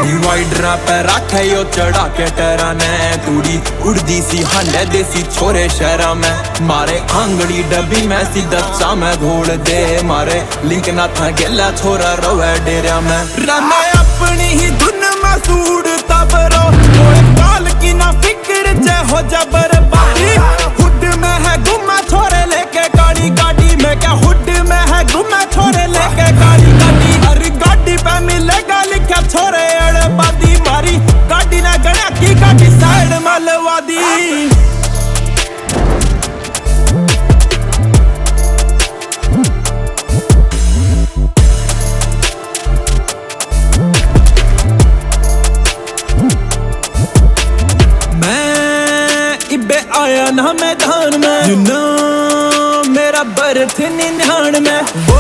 divider पे रखे यो चढ़ा के टरा ने तूड़ी उड़दी सी हाले देसी छोरे शहरा में मारे आंगड़ी डब्बी में सी दच्चा में घोल दे मारे लिंक ना था गेला छोरा रोवे डेरा में रमे अपनी ही धुन में सूड़ता बरो कोई काल की ना फिक्र चे हो जबर बारी हुड में है गुमा छोरे लेके गाड़ी गाड़ी में क्या हुड में है गुमा छोरे लेके गाड़ी गाड़ी हर गाड़ी पे मिलेगा लिखा छोरे अड़बादी मारी गाड़ी ना गणा की गाड़ी साइड मलवादी आया ना मैदान में you know, मेरा बर्थ निन्यान में वो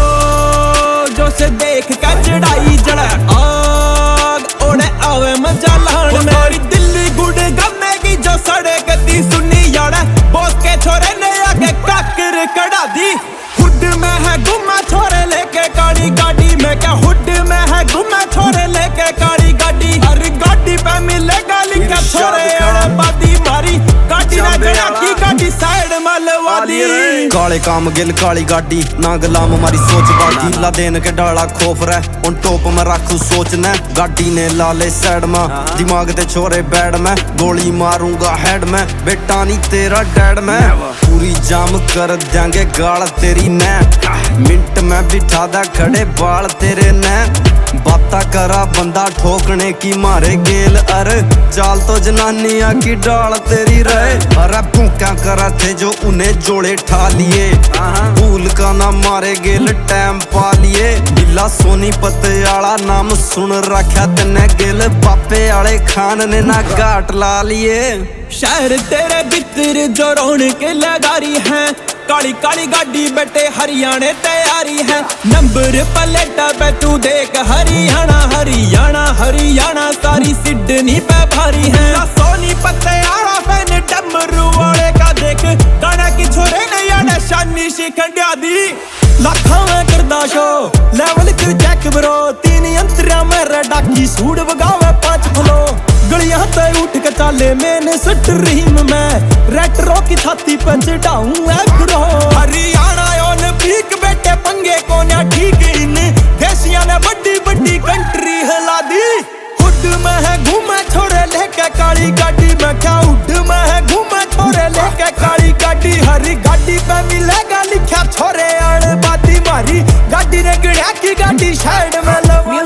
जो से देख कर चढ़ाई जड़ा आग ओढ़े आवे मजा लान में और दिल्ली गुड़ गमे की जो सड़े कती सुनी याड़ा बॉस के छोरे ने आके काकर कड़ा दी हुड में है गुमा छोरे लेके काली गाड़ी में क्या हुड में है गुमा छोरे लेके काली गाड़ी हर गाड़ी पे मिलेगा लिखा छोरे अड़बादी मारी काले काम गिल काली गाड़ी ना गुलाम हमारी सोच बागी ला देन के डाला खोफ रह उन टोप में रखू सोचना गाड़ी ने लाले साइड में दिमाग ते छोरे बैड में गोली मारूंगा हेड में बेटा नहीं तेरा डैड में पूरी जाम कर देंगे गाल तेरी ने मिनट में बिठा दा खड़े बाल तेरे ने बाता करा बंदा ठोकने की मारे गेल अरे चाल तो जनानिया की डाल तेरी रहे अरे भूखा करा थे जो उन्हें जोड़े ठा लिए भूल का ना मारे गेल टाइम पा लिए बिल्ला सोनी पतियाला नाम सुन रखा तने गेल बापे आले खान ने ना घाट ला लिए शहर तेरे भीतर जो रौनक लगारी है काली काली गाड़ी बैठे हरियाणे तैयारी है नंबर प्लेटा पे तू देख हरियाणा हरियाणा हरियाणा सारी सिडनी पे भारी है सोनी पतियाला फैन डमरू वाले का देख गाना की छोरे ने यार शानी शिखंडिया दी लाखों में करदा शो लेवल कर चेक ब्रो तीन अंतरिया में डाकी सूट बगावे 5 फ्लो गलियां ते उठ के चाले मैंने स्ट्रीम में रेट्रो की छाती पे चढ़ाऊं एग्रो हरियाणा ओलंपिक बेटे पंगे कोन्या ठीक इन देशिया ने बड़ी बड़ी कंट्री हिला दी हुड में है घूमे छोरे लेके काली गाड़ी में क्या हुड में है घूमे छोरे लेके काली गाड़ी हरी गाड़ी पे मिलेगा लिखा छोरे अड़बादी मारी गाड़ी ने गिड़ा की गाड़ी साइड में लगा